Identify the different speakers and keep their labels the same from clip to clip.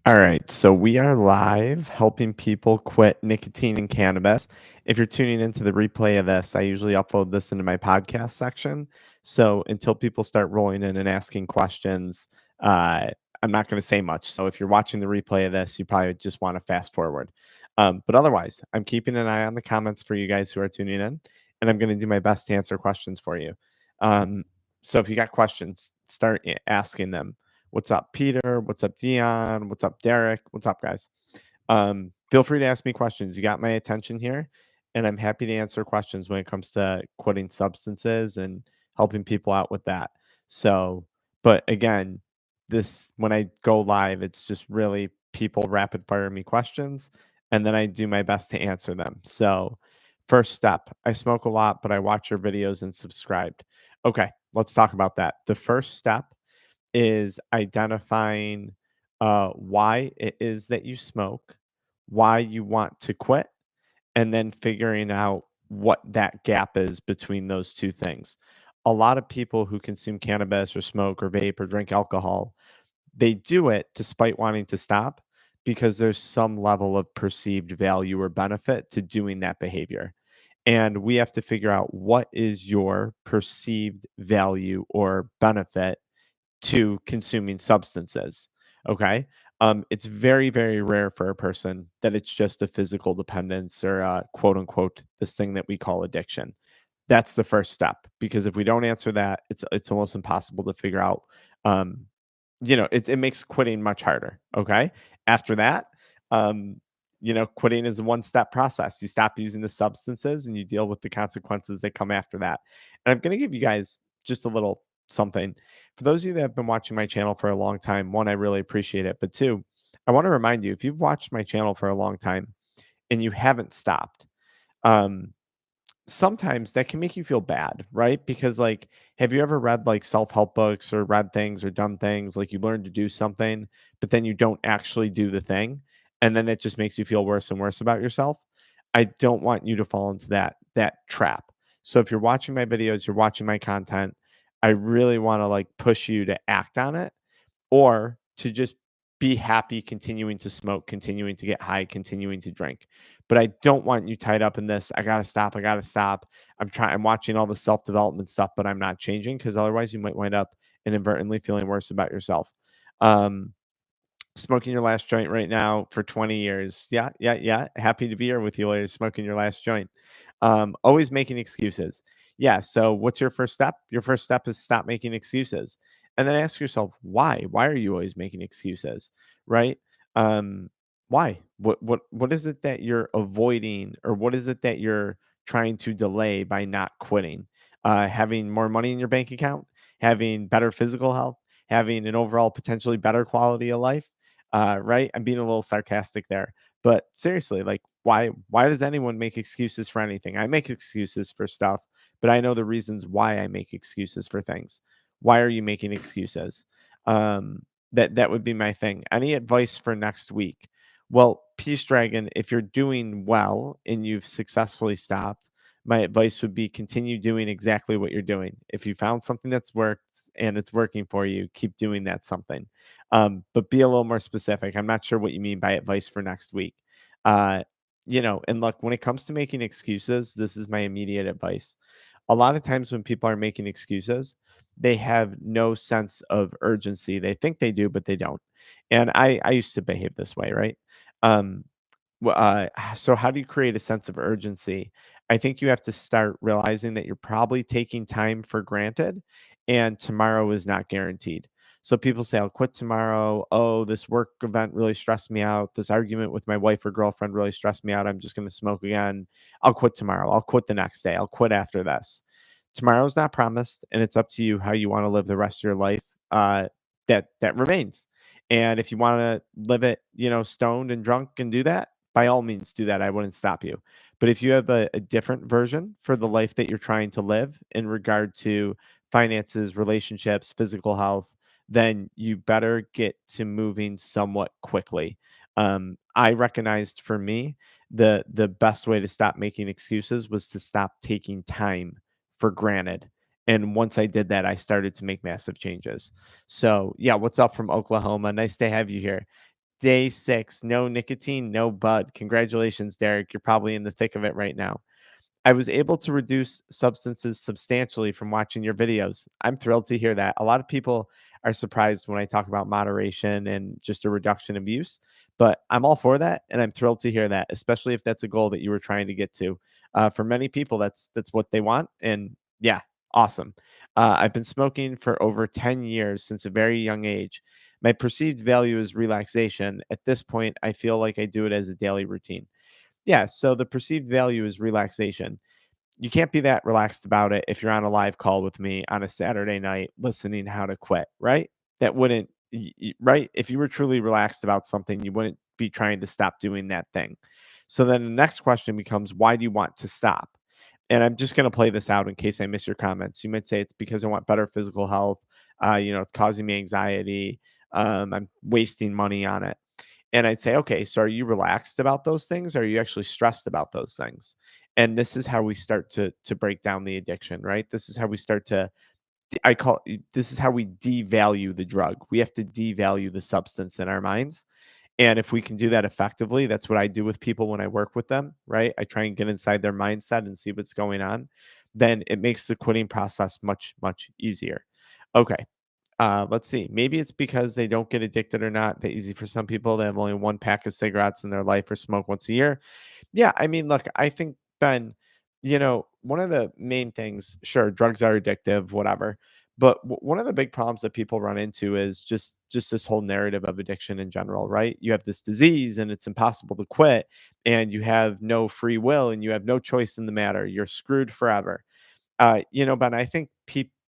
Speaker 1: All right, so we are live helping people quit nicotine and cannabis. If you're tuning into the replay of this, I usually upload this into my podcast section. So until people start rolling in and asking questions, I'm not going to say much. So if you're watching the replay of this, you probably just want to fast forward. But otherwise, I'm keeping an eye on the comments for you guys who are tuning in, and I'm going to do my best to answer questions for you. Um, so if you got questions, start asking them. What's up, Peter? What's up, Dion? What's up, Derek? What's up, guys? Feel free to ask me questions. You got my attention here, and I'm happy to answer questions when it comes to quitting substances and helping people out with that. So, but again, this when I go live, it's just really people rapid fire me questions, and then I do my best to answer them. So, first step, I smoke a lot, but I watch your videos and subscribed. Okay, let's talk about that. The first step is identifying why it is that you smoke, why you want to quit, and then figuring out what that gap is between those two things. A lot of people who consume cannabis or smoke or vape or drink alcohol, they do it despite wanting to stop because there's some level of perceived value or benefit to doing that behavior. And we have to figure out what is your perceived value or benefit to consuming substances. Okay. It's very, very rare for a person that it's just a physical dependence or quote unquote this thing that we call addiction. That's the first step because if we don't answer that, it's almost impossible to figure out. Um, it makes quitting much harder. Okay. After that, um, quitting is a one step process. You stop using the substances and you deal with the consequences that come after that. And I'm going to give you guys just a little something. For those of you that have been watching my channel for a long time, one, I really appreciate it. But two, I want to remind you if you've watched my channel for a long time and you haven't stopped, um, sometimes that can make you feel bad, right? Because like, have you ever read like self-help books or read things or done things like you learn to do something, but then you don't actually do the thing, and then it just makes you feel worse and worse about yourself? I don't want you to fall into that trap. So if you're watching my videos, you're watching my content, I really want to like push you to act on it or to just be happy continuing to smoke, continuing to get high, continuing to drink. But I don't want you tied up in this. I gotta stop. I gotta stop. I'm watching all the self-development stuff, but I'm not changing because otherwise you might wind up inadvertently feeling worse about yourself. Um, Smoking your last joint right now for 20 years. Yeah, yeah, yeah. Happy to be here with you later, smoking your last joint. Always making excuses. Yeah. So, what's your first step? Your first step is stop making excuses, and then ask yourself why. Why are you always making excuses? Right? Um, why? What is it that you're avoiding, or what is it that you're trying to delay by not quitting? Having more money in your bank account, having better physical health, having an overall potentially better quality of life, right? I'm being a little sarcastic there, but seriously, like, why does anyone make excuses for anything? I make excuses for stuff, but I know the reasons why I make excuses for things. Why are you making excuses? That would be my thing. Any advice for next week? Well, Peace Dragon, if you're doing well and you've successfully stopped, my advice would be continue doing exactly what you're doing. If you found something that's worked and it's working for you, keep doing that something. But be a little more specific. I'm not sure what you mean by advice for next week. Uh, and look, when it comes to making excuses, this is my immediate advice. A lot of times when people are making excuses, they have no sense of urgency. They think they do, but they don't. And I used to behave this way, right? Um, so how do you create a sense of urgency? I think you have to start realizing that you're probably taking time for granted and tomorrow is not guaranteed. So people say, I'll quit tomorrow. Oh, this work event really stressed me out. This argument with my wife or girlfriend really stressed me out. I'm just going to smoke again. I'll quit tomorrow. I'll quit the next day. I'll quit after this. Tomorrow's not promised, and it's up to you how you want to live the rest of your life. That remains. And if you want to live it, stoned and drunk and do that, by all means do that. I wouldn't stop you. But if you have a different version for the life that you're trying to live in regard to finances, relationships, physical health, then you better get to moving somewhat quickly. I recognized for me the best way to stop making excuses was to stop taking time for granted. And once I did that, I started to make massive changes. So, yeah, what's up from Oklahoma? Nice to have you here. Day 6, no nicotine, no bud. Congratulations, Derek. You're probably in the thick of it right now. I was able to reduce substances substantially from watching your videos. I'm thrilled to hear that. A lot of people are surprised when I talk about moderation and just a reduction of use, but I'm all for that, and I'm thrilled to hear that, especially if that's a goal that you were trying to get to. For many people, that's what they want, and yeah, awesome. I've been smoking for over 10 years since a very young age. My perceived value is relaxation. At this point, I feel like I do it as a daily routine. Yeah, so the perceived value is relaxation. You can't be that relaxed about it if you're on a live call with me on a Saturday night listening how to quit, right? That wouldn't right? If you were truly relaxed about something, you wouldn't be trying to stop doing that thing. So then the next question becomes, why do you want to stop? And I'm just going to play this out in case I miss your comments. You might say it's because I want better physical health. It's causing me anxiety. I'm wasting money on it. And I'd say, okay, so are you relaxed about those things? Or are you actually stressed about those things? And this is how we start to break down the addiction, right? This is how we start to this is how we devalue the drug. We have to devalue the substance in our minds. And if we can do that effectively, that's what I do with people when I work with them, right? I try and get inside their mindset and see what's going on. Then it makes the quitting process much, much easier. Okay. Let's see. Maybe it's because they don't get addicted or not that easy for some people. They have only one pack of cigarettes in their life or smoke once a year. Yeah, I mean, look, I think, Ben, one of the main things, sure, drugs are addictive, whatever. But one of the big problems that people run into is just this whole narrative of addiction in general, right? You have this disease and it's impossible to quit, and you have no free will and you have no choice in the matter. You're screwed forever. But I think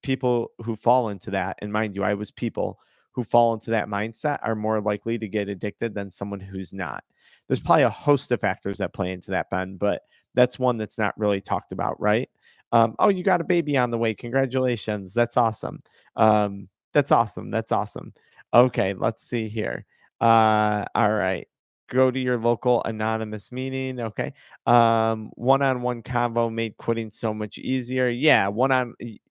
Speaker 1: people who fall into that, and mind you, I was people who fall into that mindset are more likely to get addicted than someone who's not. There's probably a host of factors that play into that, Ben, but that's one that's not really talked about, right? Oh, you got a baby on the way. Congratulations. That's awesome. That's awesome. That's awesome. Okay, let's see here. All right. Go to your local anonymous meeting. Okay. One-on-one convo made quitting so much easier. Yeah,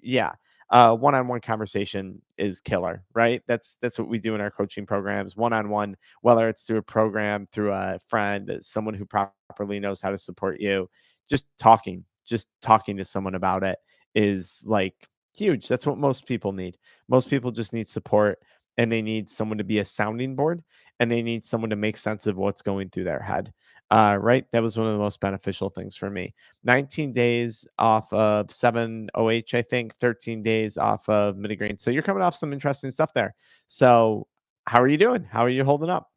Speaker 1: yeah. One-on-one conversation is killer, right? That's what we do in our coaching programs. One-on-one, whether it's through a program, through a friend, someone who properly knows how to support you, just talking to someone about it is like huge. That's what most people need. Most people just need support, and they need someone to be a sounding board, and they need someone to make sense of what's going through their head. Right? That was one of the most beneficial things for me. 19 days off of 7-OH, I think, 13 days off of migraine. So you're coming off some interesting stuff there. So, how are you doing? How are you holding up?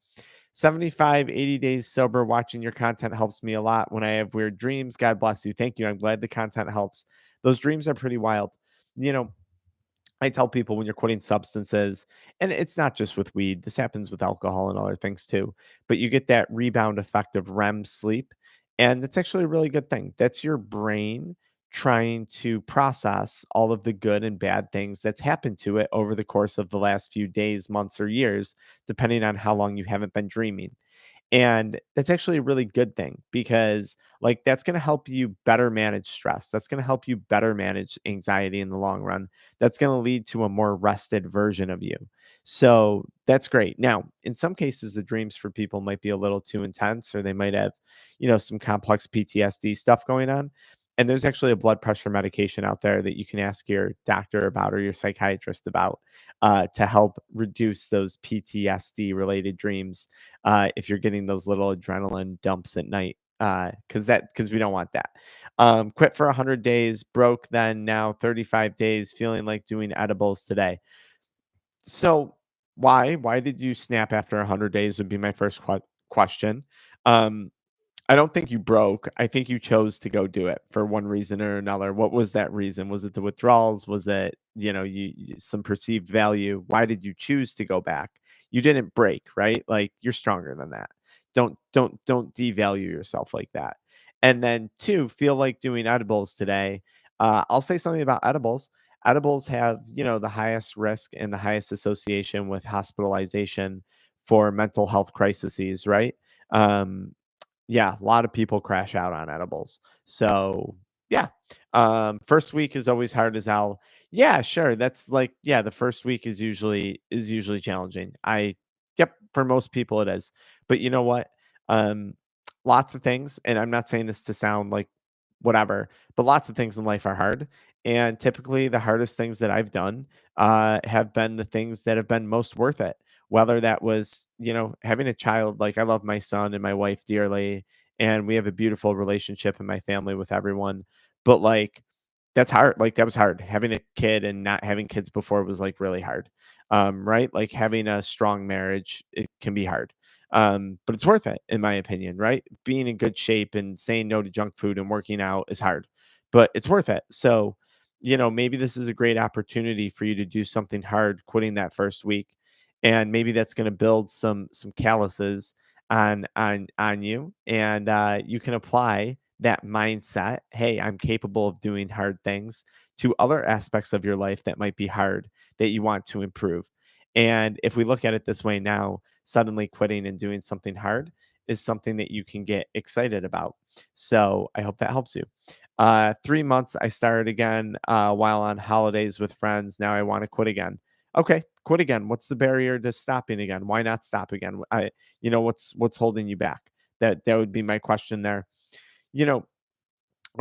Speaker 1: 75, 80 days sober. Watching your content helps me a lot when I have weird dreams. God bless you. Thank you. I'm glad the content helps. Those dreams are pretty wild. You know, I tell people when you're quitting substances, and it's not just with weed, this happens with alcohol and other things too, but you get that rebound effect of REM sleep. And it's actually a really good thing. That's your brain trying to process all of the good and bad things that's happened to it over the course of the last few days, months, or years, depending on how long you haven't been dreaming. And that's actually a really good thing because, like, that's going to help you better manage stress. That's going to help you better manage anxiety in the long run. That's going to lead to a more rested version of you. So that's great. Now, in some cases, the dreams for people might be a little too intense, or they might have, some complex PTSD stuff going on. And there's actually a blood pressure medication out there that you can ask your doctor about or your psychiatrist about to help reduce those PTSD related dreams if you're getting those little adrenaline dumps at night, because we don't want that. Quit for 100 days, broke then, now 35 days, feeling like doing edibles today. So why did you snap after 100 days would be my first question. Um, I don't think you broke. I think you chose to go do it for one reason or another. What was that reason? Was it the withdrawals? Was it, some perceived value? Why did you choose to go back? You didn't break, right? Like, you're stronger than that. Don't devalue yourself like that. And then two, feel like doing edibles today. I'll say something about edibles. Edibles have, the highest risk and the highest association with hospitalization for mental health crises, right? Um, yeah, a lot of people crash out on edibles. So, yeah. First week is always hard as hell. Yeah, sure. That's like, yeah, the first week is usually challenging. Yep, for most people it is. But you know what? Um, Lots of things, and I'm not saying this to sound like whatever, but lots of things in life are hard. And typically, the hardest things that I've done have been the things that have been most worth it. Whether that was, having a child, like I love my son and my wife dearly, and we have a beautiful relationship in my family with everyone. But like, that's hard. Like, that was hard. Having a kid and not having kids before was like really hard, right? Like having a strong marriage, it can be hard, but it's worth it, in my opinion, right? Being in good shape and saying no to junk food and working out is hard, but it's worth it. So, maybe this is a great opportunity for you to do something hard, quitting that first week, and maybe that's going to build some calluses on you, and you can apply that mindset. Hey, I'm capable of doing hard things to other aspects of your life that might be hard that you want to improve. And if we look at it this way now, suddenly quitting and doing something hard is something that you can get excited about. So I hope that helps you. 3 months, I started again while on holidays with friends. Now I want to quit again. Okay, quit again. What's the barrier to stopping again? Why not stop again? What's holding you back? That would be my question there. You know,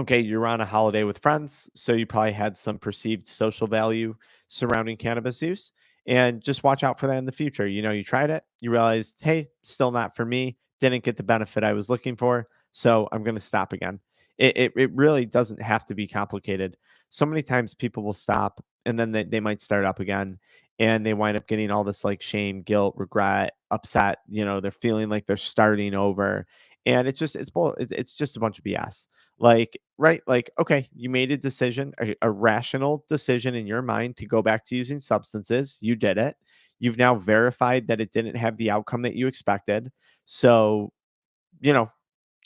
Speaker 1: okay, you're on a holiday with friends, so you probably had some perceived social value surrounding cannabis use. And just watch out for that in the future. You tried it, you realized, hey, still not for me, didn't get the benefit I was looking for. So I'm going to stop again. It really doesn't have to be complicated. So many times people will stop and then they might start up again and they wind up getting all this like shame, guilt, regret, upset. They're feeling like they're starting over. And it's just a bunch of BS. Like, right? Like, okay, you made a decision, a rational decision in your mind to go back to using substances. You did it. You've now verified that it didn't have the outcome that you expected. So, you know,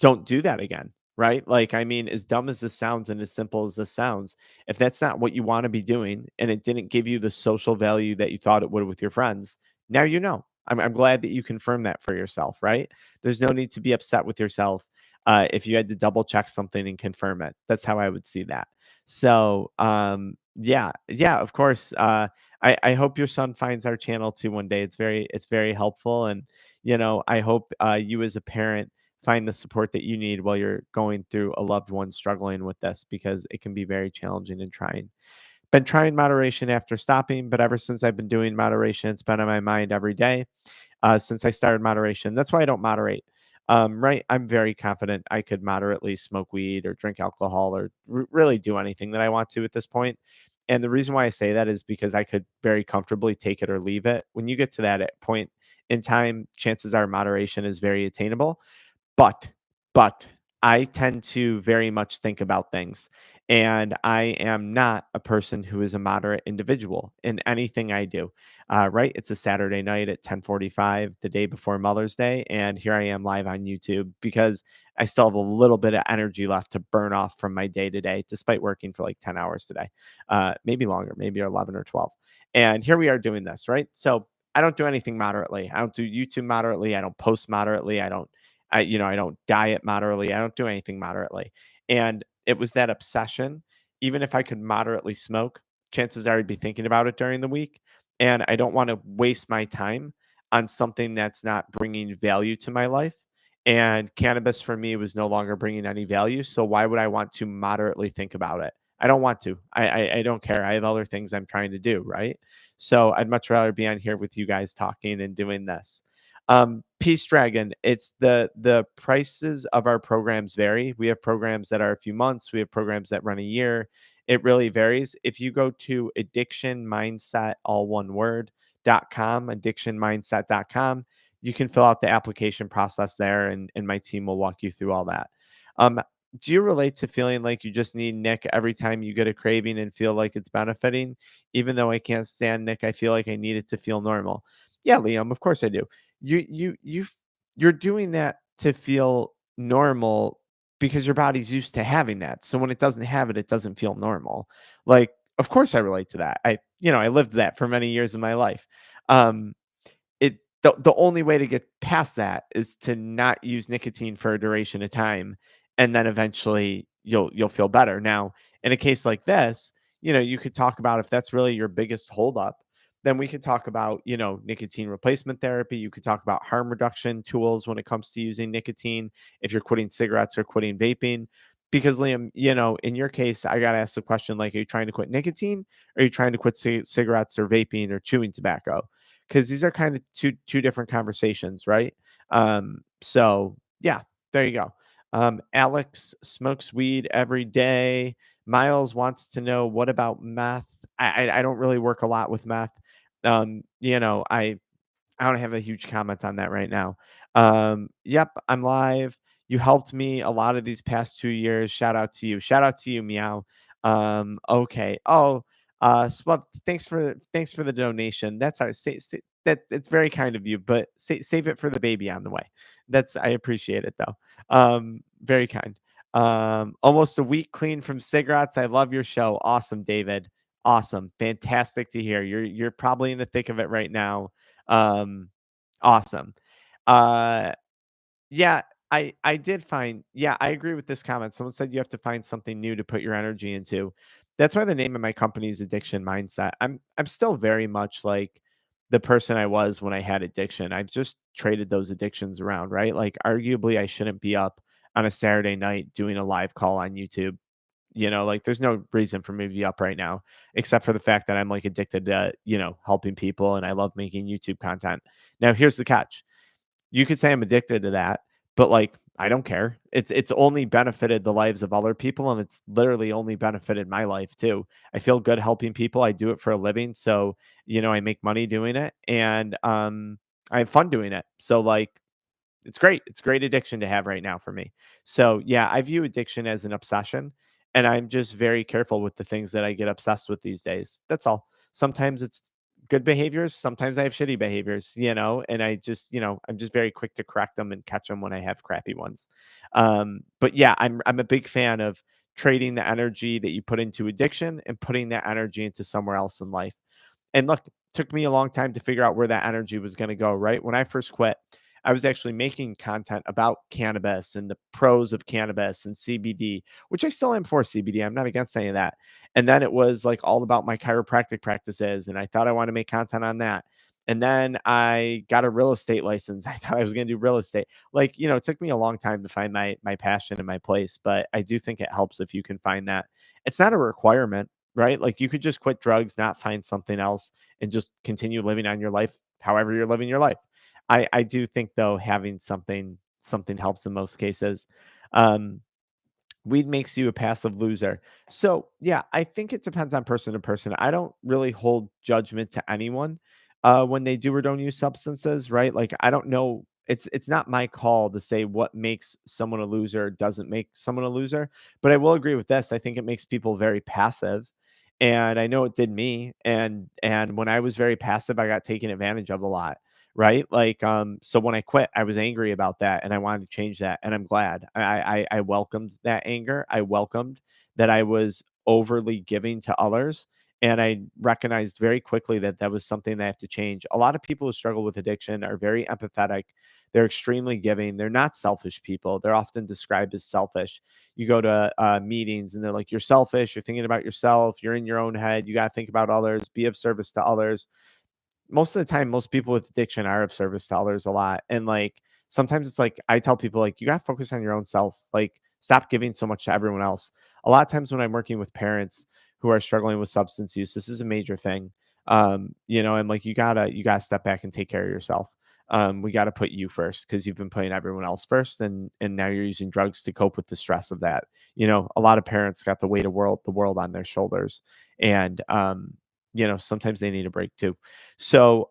Speaker 1: don't do that again, right? Like, I mean, as dumb as this sounds and as simple as this sounds, if that's not what you want to be doing and it didn't give you the social value that you thought it would with your friends, now you know. I'm glad that you confirmed that for yourself, right? There's no need to be upset with yourself if you had to double check something and confirm it. That's how I would see that. So, yeah, yeah, of course. I hope your son finds our channel too one day. It's very helpful, and I hope you as a parent find the support that you need while you're going through a loved one struggling with this because it can be very challenging and trying. Been trying moderation after stopping, but ever since I've been doing moderation, it's been on my mind every day since I started moderation. That's why I don't moderate. Right. I'm very confident I could moderately smoke weed or drink alcohol or really do anything that I want to at this point. And the reason why I say that is because I could very comfortably take it or leave it. When you get to that point in time, chances are moderation is very attainable. But but I tend to very much think about things, and I am not a person who is a moderate individual in anything I do. Right? It's a Saturday night at 10:45, the day before Mother's Day, and here I am live on YouTube because I still have a little bit of energy left to burn off from my day today, despite working for like 10 hours today, maybe longer, maybe 11 or 12. And here we are doing this, right? So I don't do anything moderately. I don't do YouTube moderately. I don't post moderately. I don't diet moderately. I don't do anything moderately. And it was that obsession. Even if I could moderately smoke, chances are I'd be thinking about it during the week. And I don't want to waste my time on something that's not bringing value to my life. And cannabis for me was no longer bringing any value. So why would I want to moderately think about it? I don't want to. I don't care. I have other things I'm trying to do, right? So I'd much rather be on here with you guys talking and doing this. Peace Dragon, it's the prices of our programs vary. We have programs that are a few months, we have programs that run a year. It really varies. If you go to addiction mindset, all one word.com, addictionmindset.com, you can fill out the application process there and my team will walk you through all that. Um, do you relate to feeling like you just need Nick every time you get a craving and feel like it's benefiting? Even though I can't stand Nick, I feel like I need it to feel normal. Yeah, Liam, of course I do. You you're doing that to feel normal because your body's used to having that. So when it doesn't have it, it doesn't feel normal. Like, of course I relate to that. I lived that for many years of my life. Um, the only way to get past that is to not use nicotine for a duration of time, and then eventually you'll feel better. Now, in a case like this, you could talk about if that's really your biggest holdup. then we could talk about, nicotine replacement therapy. You could talk about harm reduction tools when it comes to using nicotine if you're quitting cigarettes or quitting vaping. Because Liam, in your case, I got to ask the question, like, are you trying to quit nicotine? Or are you trying to quit cigarettes or vaping or chewing tobacco? Because these are kind of two different conversations, right? So yeah, there you go. Alex smokes weed every day. Miles wants to know, what about meth? I don't really work a lot with meth. I don't have a huge comment on that right now. Yep, I'm live. You helped me a lot of these past 2 years. Shout out to you. Shout out to you, Meow. Okay. Oh, Swub, thanks for the donation. That's all right. Say that it's very kind of you, but save it for the baby on the way. I appreciate it though. Very kind. Almost a week clean from cigarettes. I love your show. Awesome, David. Awesome. Fantastic to hear. You're probably in the thick of it right now. um, awesome. Uh, yeah, I did find, yeah, I agree with this comment. Someone said you have to find something new to put your energy into. That's why the name of my company is Addiction Mindset. I'm still very much like the person I was when I had addiction. I've just traded those addictions around, right? Like arguably I shouldn't be up on a Saturday night doing a live call on YouTube. Like there's no reason for me to be up right now, except for the fact that I'm like addicted to, helping people and I love making YouTube content. Now, here's the catch. You could say I'm addicted to that, but like I don't care. It's only benefited the lives of other people and it's literally only benefited my life too. I feel good helping people. I do it for a living, so I make money doing it and I have fun doing it. So like it's great. It's great addiction to have right now for me. So yeah, I view addiction as an obsession and I'm just very careful with the things that I get obsessed with these days. That's all. Sometimes it's good behaviors, sometimes I have shitty behaviors, and I'm just very quick to correct them and catch them when I have crappy ones. But yeah, I'm a big fan of trading the energy that you put into addiction and putting that energy into somewhere else in life. And look, took me a long time to figure out where that energy was going to go, right? When I first quit, I was actually making content about cannabis and the pros of cannabis and CBD, which I still am for CBD. I'm not against any of that. And then it was like all about my chiropractic practices. And I thought I wanted to make content on that. And then I got a real estate license. I thought I was going to do real estate. Like, it took me a long time to find my passion and my place, but I do think it helps if you can find that. It's not a requirement, right? Like you could just quit drugs, not find something else and just continue living on your life however you're living your life. I do think though having something helps in most cases. Um, Weed makes you a passive loser. So yeah, I think it depends on person to person. I don't really hold judgment to anyone when they do or don't use substances, right? Like I don't know. It's not my call to say what makes someone a loser or doesn't make someone a loser. But I will agree with this. I think it makes people very passive. And I know it did me. And when I was very passive, I got taken advantage of a lot, right? Like, so when I quit, I was angry about that and I wanted to change that. And I'm glad I welcomed that anger. I welcomed that I was overly giving to others. And I recognized very quickly that that was something that I have to change. A lot of people who struggle with addiction are very empathetic. They're extremely giving. They're not selfish people. They're often described as selfish. You go to meetings and they're like, you're selfish. You're thinking about yourself. You're in your own head. You got to think about others, be of service to others. Most of the time, most people with addiction are of service to others a lot. And like sometimes it's like I tell people like you gotta focus on your own self. Like stop giving so much to everyone else. A lot of times when I'm working with parents who are struggling with substance use, this is a major thing. And like you gotta step back and take care of yourself. We gotta put you first because you've been putting everyone else first and now you're using drugs to cope with the stress of that. A lot of parents got the weight of the world on their shoulders. And sometimes they need a break too. So,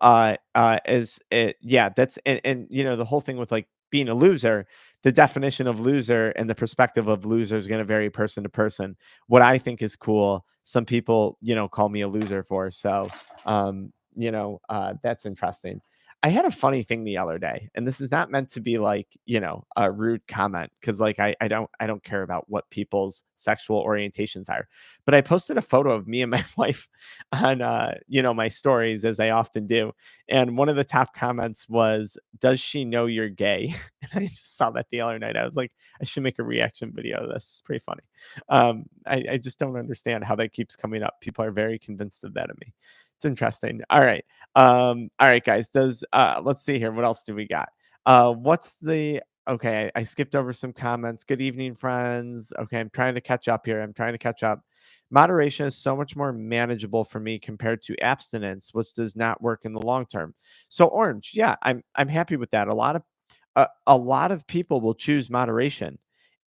Speaker 1: as it, yeah, that's and the whole thing with like being a loser, the definition of loser and the perspective of loser is going to vary person to person. What I think is cool, some people, call me a loser for. So, that's interesting. I had a funny thing the other day, and this is not meant to be like, a rude comment because like I don't care about what people's sexual orientations are. But I posted a photo of me and my wife on my stories as I often do. And one of the top comments was, "Does she know you're gay?" And I just saw that the other night. I was like, I should make a reaction video of this. It's pretty funny. I just don't understand how that keeps coming up. People are very convinced of that of me. It's interesting. All right, guys. Let's see here. What else do we got? What's the Okay, I skipped over some comments. Good evening, friends. Okay, I'm trying to catch up here. I'm trying to catch up. Moderation is so much more manageable for me compared to abstinence, which does not work in the long term. So orange, yeah, I'm happy with that. A lot of people will choose moderation,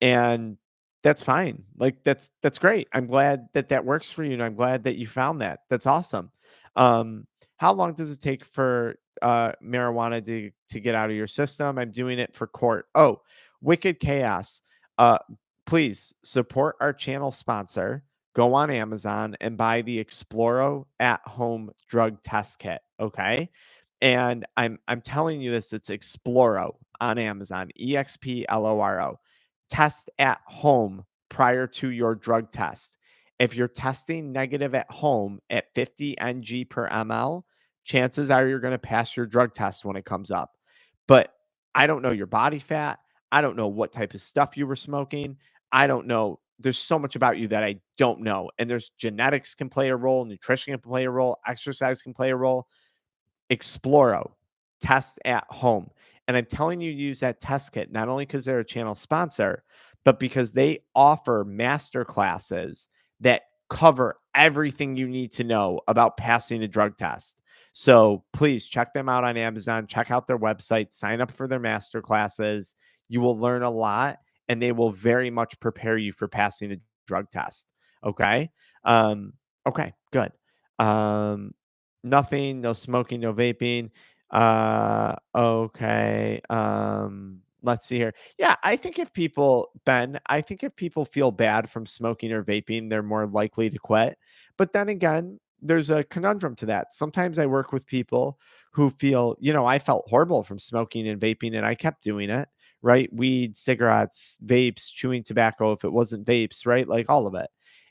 Speaker 1: and that's fine. Like that's great. I'm glad that that works for you, and I'm glad that you found that. That's awesome. Um, how long does it take for marijuana to get out of your system? I'm doing it for court. Oh, Wicked Chaos. Uh, please support our channel sponsor. Go on Amazon and buy the Exploro at home drug test kit. Okay. And I'm telling you this, it's Exploro on Amazon, EXPLORO. Test at home prior to your drug test. If you're testing negative at home at 50 ng per ml, chances are you're going to pass your drug test when it comes up. But I don't know your body fat. I don't know what type of stuff you were smoking. I don't know. There's so much about you that I don't know. And there's genetics can play a role, nutrition can play a role, exercise can play a role. Exploro, test at home. And I'm telling you, use that test kit, not only because they're a channel sponsor, but because they offer master classes that cover everything you need to know about passing a drug test. So please check them out on Amazon, check out their website, sign up for their master classes. You will learn a lot and they will very much prepare you for passing a drug test. Okay. Um, okay, good. Um, Nothing, no smoking, no vaping. Okay. Let's see here. Yeah, I think if people feel bad from smoking or vaping, they're more likely to quit. But then again, there's a conundrum to that. Sometimes I work with people who feel, I felt horrible from smoking and vaping and I kept doing it, right? Weed, cigarettes, vapes, chewing tobacco if it wasn't vapes, right? Like all of it.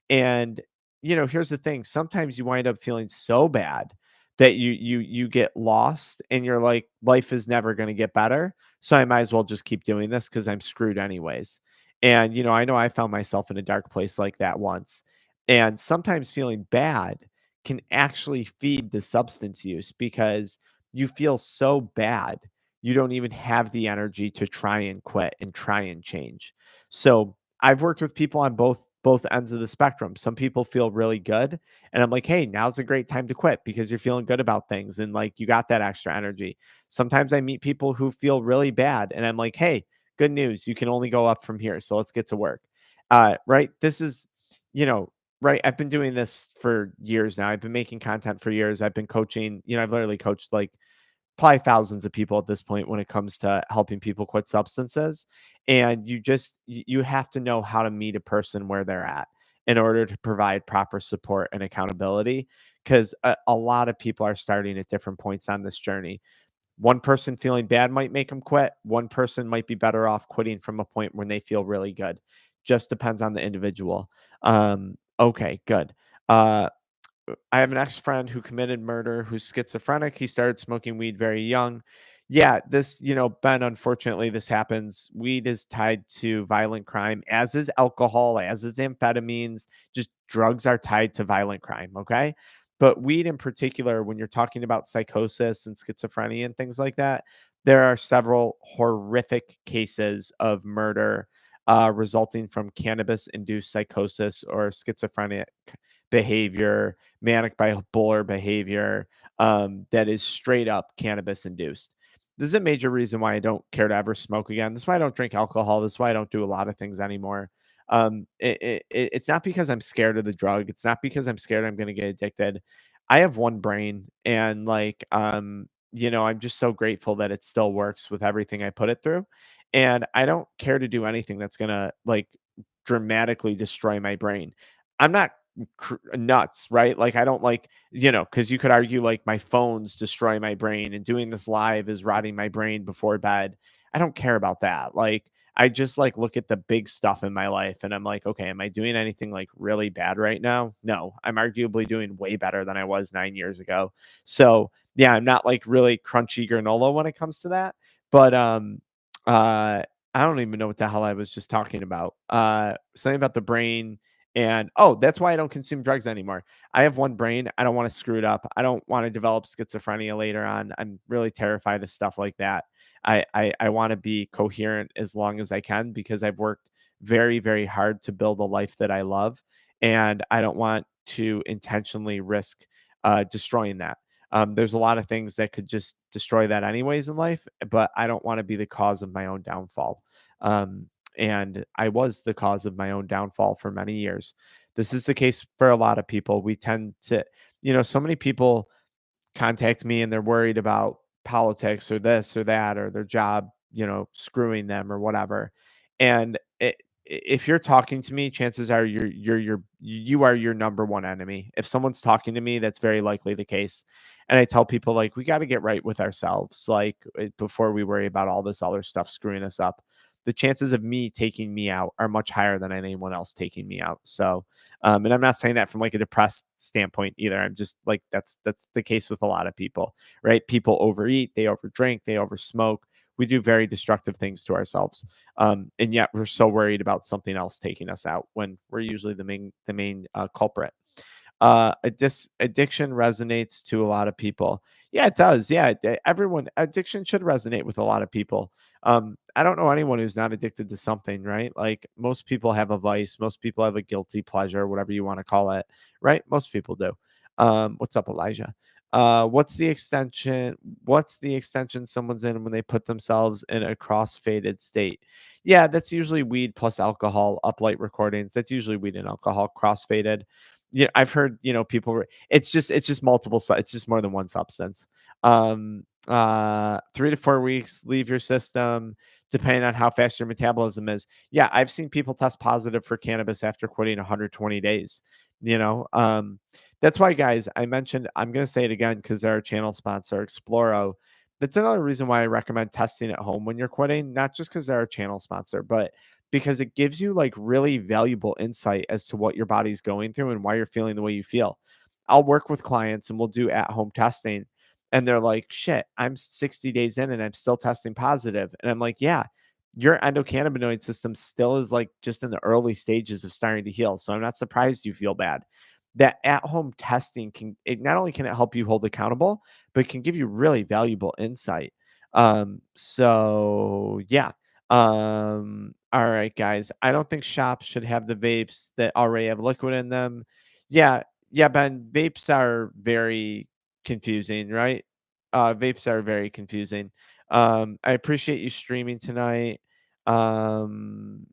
Speaker 1: And here's the thing. Sometimes you wind up feeling so bad that you get lost and you're like, life is never going to get better. So I might as well just keep doing this because I'm screwed anyways. And I know I found myself in a dark place like that once. And sometimes feeling bad can actually feed the substance use because you feel so bad you don't even have the energy to try and quit and try and change. So I've worked with people on both ends of the spectrum. Some people feel really good and I'm like, hey, now's a great time to quit because you're feeling good about things and like you got that extra energy. Sometimes I meet people who feel really bad and I'm like, hey, good news. You can only go up from here. So let's get to work. Right. This is, you know, right. I've been doing this for years now. I've been making content for years. I've been coaching, I've literally coached like probably thousands of people at this point when it comes to helping people quit substances. And you have to know how to meet a person where they're at in order to provide proper support and accountability because a lot of people are starting at different points on this journey. One person feeling bad might make them quit. One person might be better off quitting from a point when they feel really good. Just depends on the individual. Okay, good. uh I have an ex-friend who committed murder, who's schizophrenic. He started smoking weed very young. Yeah, this, Ben, unfortunately, this happens. Weed is tied to violent crime, as is alcohol, as is amphetamines. Just drugs are tied to violent crime. Okay. But weed in particular, when you're talking about psychosis and schizophrenia and things like that, there are several horrific cases of murder resulting from cannabis induced psychosis or schizophrenic behavior, manic bipolar behavior that is straight up cannabis induced. This is a major reason why I don't care to ever smoke again. This is why I don't drink alcohol. This is why I don't do a lot of things anymore. It's not because I'm scared of the drug. It's not because I'm scared I'm going to get addicted. I have one brain, and I'm just so grateful that it still works with everything I put it through. And I don't care to do anything that's going to like dramatically destroy my brain. I'm not nuts, right? Like I don't like, because you could argue like my phones destroy my brain and doing this live is rotting my brain before bed. I don't care about that. Like I just like look at the big stuff in my life and I'm like, okay, am I doing anything like really bad right now? No, I'm arguably doing way better than I was 9 years ago. So yeah, I'm not like really crunchy granola when it comes to that. But uh I don't even know what the hell I was just talking about. Something about the brain And oh, that's why I don't consume drugs anymore. I have one brain. I don't want to screw it up. I don't want to develop schizophrenia later on. I'm really terrified of stuff like that. I want to be coherent as long as I can because I've worked very, very hard to build a life that I love. And I don't want to intentionally risk destroying that. There's a lot of things that could just destroy that anyways in life, but I don't want to be the cause of my own downfall. Um, and I was the cause of my own downfall for many years. This is the case for a lot of people. We tend to, so many people contact me and they're worried about politics or this or that or their job, screwing them or whatever. And if you're talking to me, chances are you are your number one enemy. If someone's talking to me, that's very likely the case. And I tell people like we got to get right with ourselves, like before we worry about all this other stuff screwing us up. The chances of me taking me out are much higher than anyone else taking me out. So and I'm not saying that from like a depressed standpoint either. I'm just like that's the case with a lot of people, right? People overeat, they overdrink, they oversmoke. We do very destructive things to ourselves, and yet we're so worried about something else taking us out when we're usually the main culprit. Addiction resonates to a lot of people. Yeah, it does. Yeah, everyone addiction should resonate with a lot of people. I don't know anyone who's not addicted to something, right? Like most people have a vice, most people have a guilty pleasure, whatever you want to call it, right? Most people do. What's up, Elijah? What's the extension? What's the extension someone's in when they put themselves in a cross-faded state? Yeah, that's usually weed plus alcohol, uplight recordings. That's usually weed and alcohol cross-faded. Yeah, I've heard, people it's just multiple it's just more than one substance. 3 to 4 weeks, leave your system, depending on how fast your metabolism is. Yeah, I've seen people test positive for cannabis after quitting 120 days, you know? That's why, guys, I mentioned I'm gonna say it again because they're our channel sponsor, Exploro. That's another reason why I recommend testing at home when you're quitting, not just because they're our channel sponsor, but because it gives you like really valuable insight as to what your body's going through and why you're feeling the way you feel. I'll work with clients and we'll do at home testing. And they're like, shit, I'm 60 days in and I'm still testing positive. And I'm like, yeah, your endocannabinoid system still is like just in the early stages of starting to heal. So I'm not surprised you feel bad. That at home testing not only can it help you hold accountable, but it can give you really valuable insight. So yeah, all right, guys. I don't think shops should have the vapes that already have liquid in them. Yeah, yeah, Ben. Vapes are very confusing, right? Vapes are very confusing. I appreciate you streaming tonight. Um,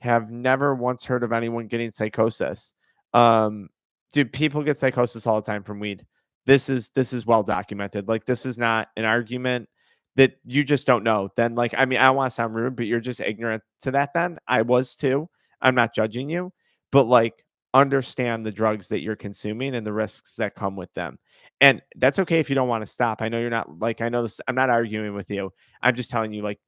Speaker 1: have never once heard of anyone getting psychosis. Um, Dude, people get psychosis all the time from weed. This is well documented. Like this is not an argument that you just don't know. Then like I mean, I don't want to sound rude, but you're just ignorant to that then. I was too. I'm not judging you, but like understand the drugs that you're consuming and the risks that come with them. And that's okay if you don't want to stop. I know you're not like I know this I'm not arguing with you. I'm just telling you like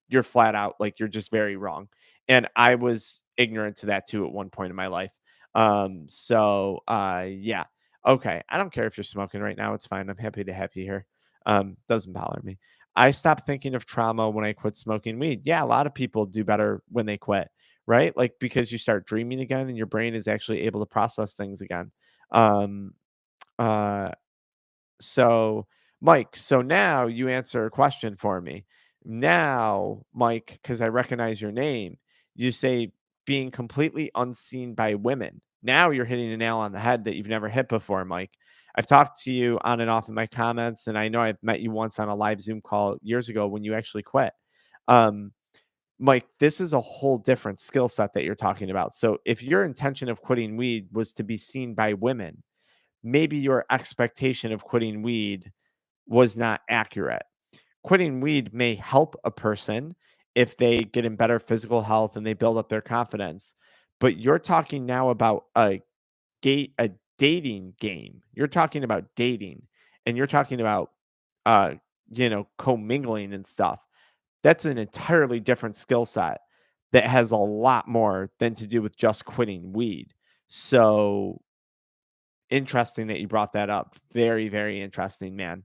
Speaker 1: you're flat out like you're just very wrong, and I was ignorant to that too at one point in my life. Yeah. Okay. I don't care if you're smoking right now. It's fine. I'm happy to have you here. Doesn't bother me. I stopped thinking of trauma when I quit smoking weed. Yeah, a lot of people do better when they quit, right? Like because you start dreaming again and your brain is actually able to process things again. Um, uh, so, Mike, so now you answer a question for me. Now, Mike, because I recognize your name, you say being completely unseen by women. Now you're hitting a nail on the head that you've never hit before, Mike. I've talked to you on and off in my comments, and I know I've met you once on a live Zoom call years ago when you actually quit. Um, Mike, this is a whole different skill set that you're talking about. So, if your intention of quitting weed was to be seen by women, maybe your expectation of quitting weed was not accurate. Quitting weed may help a person if they get in better physical health and they build up their confidence. But you're talking now about a dating game. You're talking about dating and you're talking about uh commingling and stuff. That's an entirely different skill set that has a lot more than to do with just quitting weed. So interesting that you brought that up. Very, very interesting, man.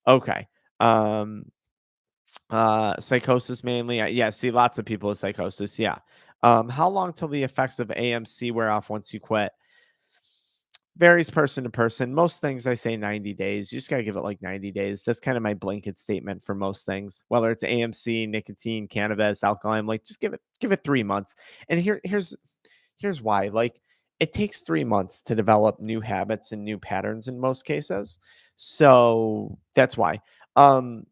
Speaker 1: Okay. Um, psychosis mainly. Yeah, see lots of people with psychosis. Yeah. How long till the effects of AMC wear off once you quit? Varies person to person. Most things I say 90 days. You just gotta give it like 90 days. That's kind of my blanket statement for most things. Whether it's AMC, nicotine, cannabis, alcohol, I'm like, just give it 3 months. And here's why. Like it takes 3 months to develop new habits and new patterns in most cases. So that's why. Um,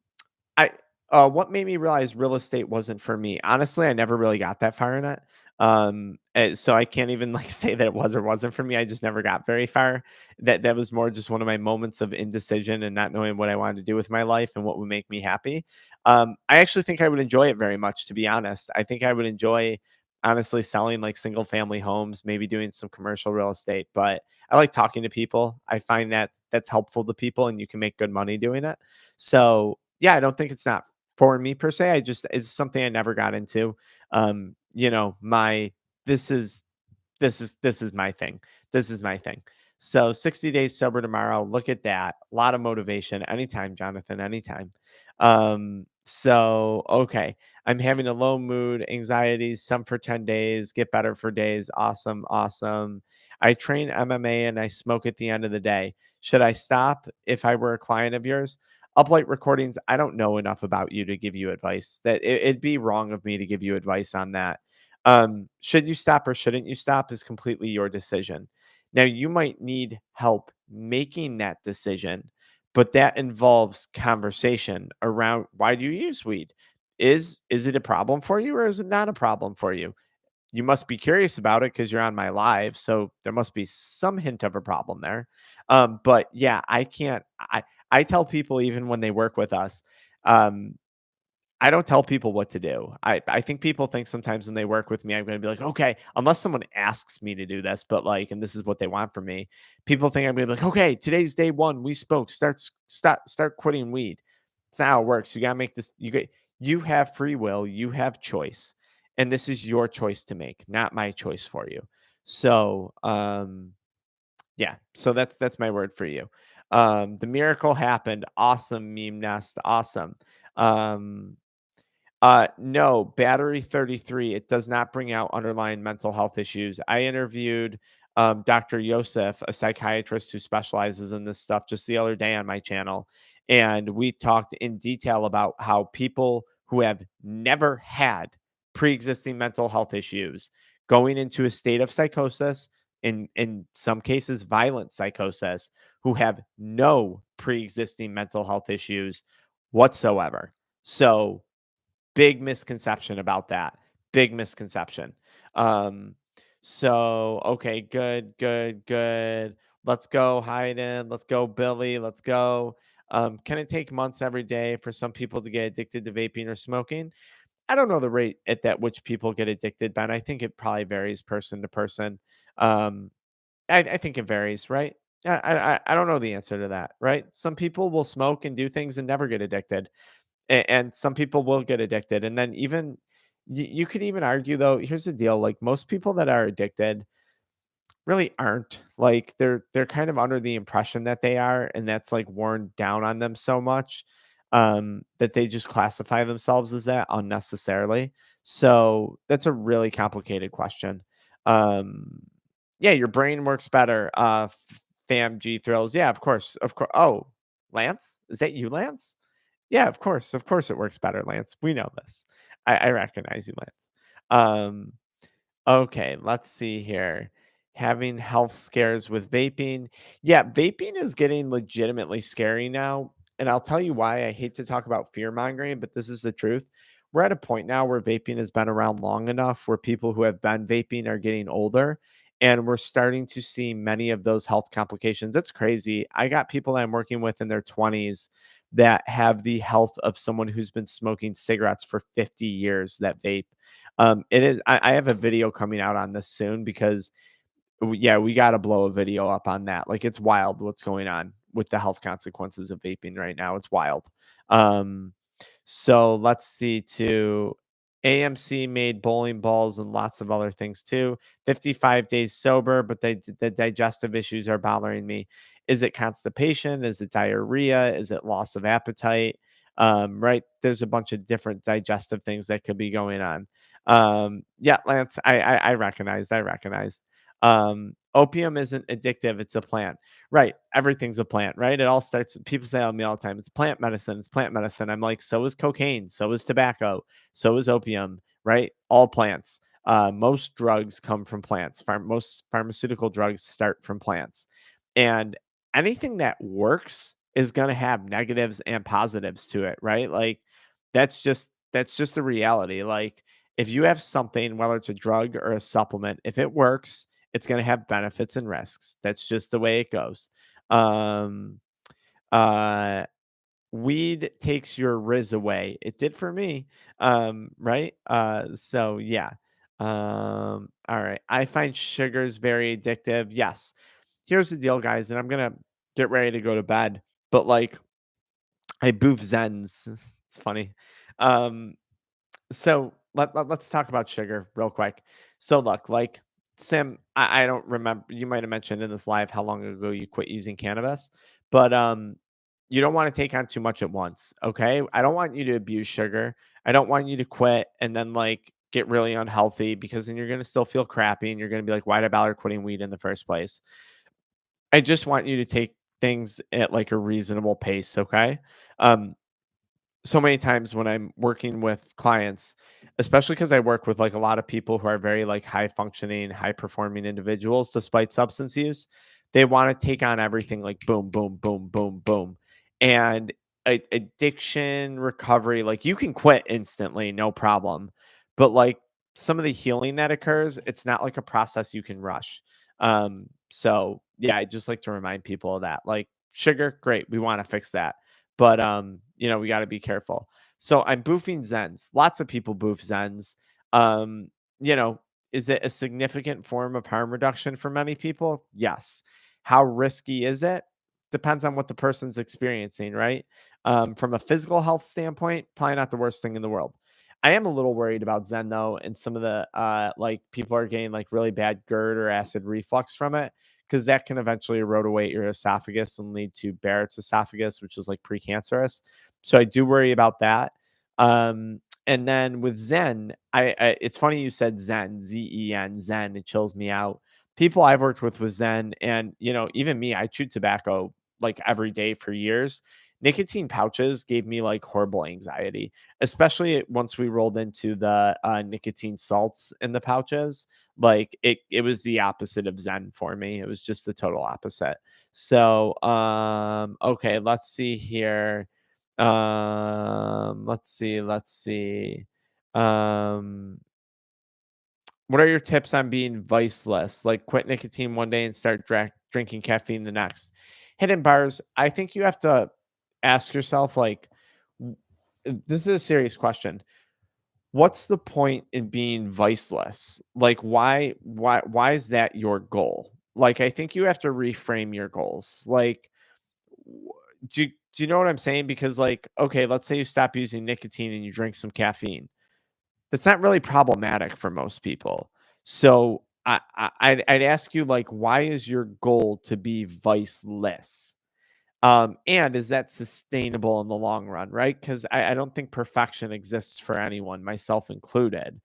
Speaker 1: I what made me realize real estate wasn't for me? Honestly, I never really got that far in it. So I can't even like say that it was or wasn't for me. I just never got very far. That was more just one of my moments of indecision and not knowing what I wanted to do with my life and what would make me happy. I actually think I would enjoy it very much, to be honest. I think I would enjoy honestly selling like single family homes, maybe doing some commercial real estate, but I like talking to people. I find that that's helpful to people and you can make good money doing it. So, yeah, I don't think it's not for me per se. I just it's something I never got into. My this is this is my thing. This is my thing. So 60 days sober tomorrow. Look at that. A lot of motivation. Anytime, Jonathan, anytime. So okay. I'm having a low mood, anxiety, some for 10 days, get better for days. Awesome, awesome. I train MMA and I smoke at the end of the day. Should I stop if I were a client of yours? Uplight recordings, I don't know enough about you to give you advice. It'd be wrong of me to give you advice on that. Should you stop or shouldn't you stop is completely your decision. Now, you might need help making that decision, but that involves conversation around why do you use weed? Is it a problem for you or is it not a problem for you? You must be curious about it because you're on my live, so there must be some hint of a problem there. But yeah, I can't. I tell people even when they work with us, um, I don't tell people what to do. I think people think sometimes when they work with me, I'm going to be like, okay, unless someone asks me to do this, but like, and this is what they want from me. People think I'm going to be like, okay, today's day one. We spoke. Start quitting weed. It's not how it works. You got to make this. You have free will. You have choice, and this is your choice to make, not my choice for you. So, yeah. So that's my word for you. The miracle happened. Awesome meme nest. Awesome. Um, no, battery 33, it does not bring out underlying mental health issues. I interviewed Dr. Yosef, a psychiatrist who specializes in this stuff, just the other day on my channel. And we talked in detail about how people who have never had pre existing mental health issues going into a state of psychosis, in some cases, violent psychosis, who have no pre existing mental health issues whatsoever. So, big misconception about that. Big misconception. Um, so okay, good, good, good. Let's go, Hayden. Let's go, Billy. Let's go. Can it take months every day for some people to get addicted to vaping or smoking? I don't know the rate at that which people get addicted, Ben. I think it probably varies person to person. Um, I think it varies, right? I don't know the answer to that, right? Some people will smoke and do things and never get addicted and some people will get addicted and then even you could even argue though here's the deal like most people that are addicted really aren't like they're kind of under the impression that they are and that's like worn down on them so much that they just classify themselves as that unnecessarily. So that's a really complicated question. um yeah, your brain works better. Fam G thrills, yeah, of course. Oh, Lance, is that you, Lance? Yeah, of course it works better, Lance. We know this. I recognize you, Lance. Um, okay, let's see here. Having health scares with vaping. Yeah, vaping is getting legitimately scary now. And I'll tell you why. I hate to talk about fear mongering, but this is the truth. We're at a point now where vaping has been around long enough where people who have been vaping are getting older. And we're starting to see many of those health complications. That's crazy. I got people that I'm working with in their 20s that have the health of someone who's been smoking cigarettes for 50 years that vape. It is. I have a video coming out on this soon because, yeah, we got to blow a video up on that. Like it's wild what's going on with the health consequences of vaping right now. It's wild. Um, so let's see. To AMC made bowling balls and lots of other things too. 55 days sober, but the digestive issues are bothering me. Is it constipation? Is it diarrhea? Is it loss of appetite? right? There's a bunch of different digestive things that could be going on. Yeah, Lance, I recognized. I recognized. Opium isn't addictive; it's a plant, right? Everything's a plant, right? It all starts. People say on me all the time, "It's plant medicine. It's plant medicine." I'm like, so is cocaine, so is tobacco, so is opium, right? All plants. Most drugs come from plants. Most pharmaceutical drugs start from plants, and anything that works is going to have negatives and positives to it, right? Like that's just the reality. Like if you have something, whether it's a drug or a supplement, if it works, it's going to have benefits and risks. That's just the way it goes. Um, uh, Weed takes your riz away. It did for me. Right? So yeah. All right. I find sugars very addictive. Yes. Here's the deal, guys, and I'm gonna get ready to go to bed. But like I boof Zens. It's funny. Um, so let's talk about sugar real quick. So look, like Sim, I don't remember. You might have mentioned in this live how long ago you quit using cannabis, but you don't want to take on too much at once. Okay, I don't want you to abuse sugar. I don't want you to quit and then like get really unhealthy because then you're gonna still feel crappy and you're gonna be like, why did I bother quitting weed in the first place? I just want you to take things at like a reasonable pace. Okay. Um, so many times when I'm working with clients, especially because I work with like a lot of people who are very like high functioning, high performing individuals despite substance use, they want to take on everything like boom, boom, boom, boom, boom. And addiction recovery, like you can quit instantly, no problem. But like some of the healing that occurs, it's not like a process you can rush. So yeah, I just like to remind people of that. Like sugar, great, we want to fix that, but we got to be careful. So I'm boofing Zens. Lots of people boof Zens. Um, you know, is it a significant form of harm reduction for many people? Yes. How risky is it? Depends on what the person's experiencing, right? From a physical health standpoint, probably not the worst thing in the world. I am a little worried about Zen though, and some of the like people are getting like really bad GERD or acid reflux from it because that can eventually erode away your esophagus and lead to Barrett's esophagus, which is like precancerous. So I do worry about that. And then with Zen, it's funny you said Zen, Zen, Zen. It chills me out. People I've worked with Zen, and even me, I chewed tobacco like every day for years. Nicotine pouches gave me like horrible anxiety, especially once we rolled into the nicotine salts in the pouches. Like it was the opposite of Zen for me. It was just the total opposite. So okay, let's see here. Let's see. Um what are your tips on being viceless? Like quit nicotine one day and start drinking caffeine the next. Hidden bars, I think you have to ask yourself like this is a serious question. What's the point in being viceless? Like why is that your goal? Like I think you have to reframe your goals. Like w- do you know what I'm saying? Because like okay, let's say you stop using nicotine and you drink some caffeine. That's not really problematic for most people. So I'd ask you like why is your goal to be viceless? And is that sustainable in the long run, right? Because I don't think perfection exists for anyone, myself included.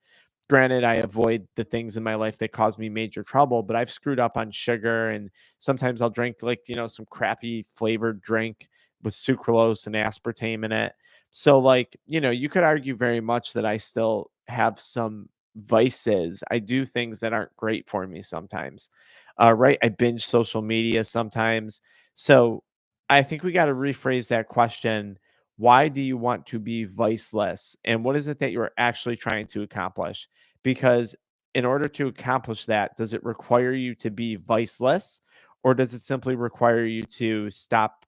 Speaker 1: Granted, I avoid the things in my life that cause me major trouble, but I've screwed up on sugar and sometimes I'll drink like, some crappy flavored drink with sucralose and aspartame in it. So like, you could argue very much that I still have some vices. I do things that aren't great for me sometimes. Right? I binge social media sometimes. So I think we got to rephrase that question. Why do you want to be viceless? And what is it that you're actually trying to accomplish? Because in order to accomplish that, does it require you to be viceless or does it simply require you to stop,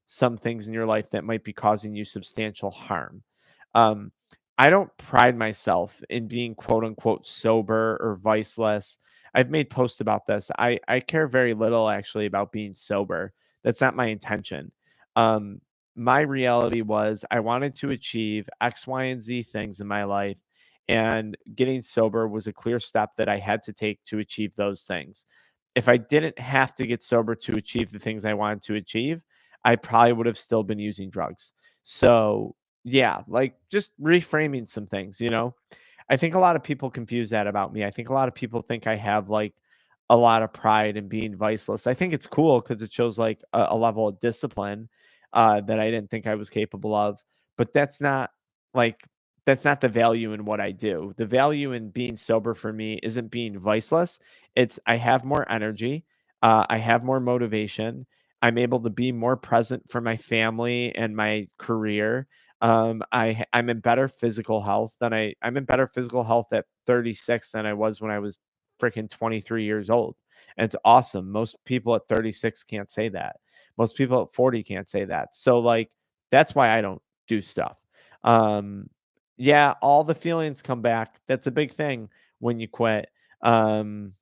Speaker 1: some things in your life that might be causing you substantial harm? Um, I don't pride myself in being quote unquote sober or viceless. I've made posts about this. I care very little actually about being sober. That's not my intention. Um, my reality was I wanted to achieve X, Y, and Z things in my life. And getting sober was a clear step that I had to take to achieve those things. If I didn't have to get sober to achieve the things I wanted to achieve, I probably would have still been using drugs. So, yeah, like just reframing some things. I think a lot of people confuse that about me. I think a lot of people think I have like a lot of pride in being viceless. I think it's cool because it shows like a level of discipline that I didn't think I was capable of. But like that's not the value in what I do. The value in being sober for me isn't being viceless. It's I have more energy, I have more motivation. I'm able to be more present for my family and my career. I'm in better physical health I'm in better physical health at 36 than I was when I was freaking 23 years old. And it's awesome. Most people at 36 can't say that. Most people at 40 can't say that. So like that's why I don't do stuff. Um yeah, all the feelings come back. That's a big thing when you quit. Um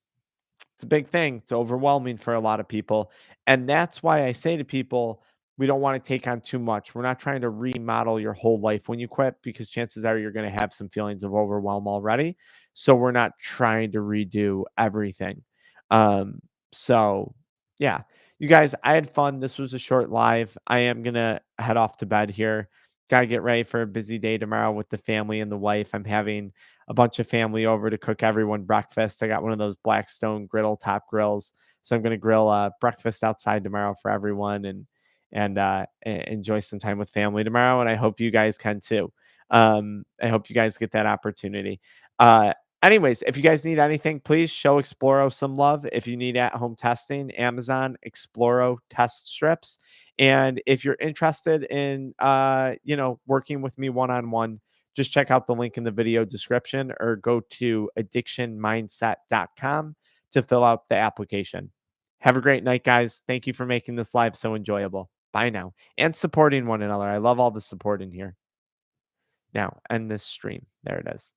Speaker 1: it's a big thing. It's overwhelming for a lot of people. And that's why I say to people, we don't want to take on too much. We're not trying to remodel your whole life when you quit because chances are you're going to have some feelings of overwhelm already. So we're not trying to redo everything. Um, so yeah, you guys, I had fun. This was a short live. I am going to head off to bed here. Got to get ready for a busy day tomorrow with the family and the wife. I'm having a bunch of family over to cook everyone breakfast. I got one of those Blackstone griddle top grills, so I'm going to grill breakfast outside tomorrow for everyone and enjoy some time with family tomorrow. And I hope you guys can too. I hope you guys get that opportunity. Uh, Anyways, if you guys need anything, please show Exploro some love. If you need at-home testing, Amazon Exploro test strips. And if you're interested in working with me one-on-one, just check out the link in the video description or go to addictionmindset.com to fill out the application. Have a great night, guys. Thank you for making this live so enjoyable. Bye now. And supporting one another. I love all the support in here. Now, end this stream. There it is.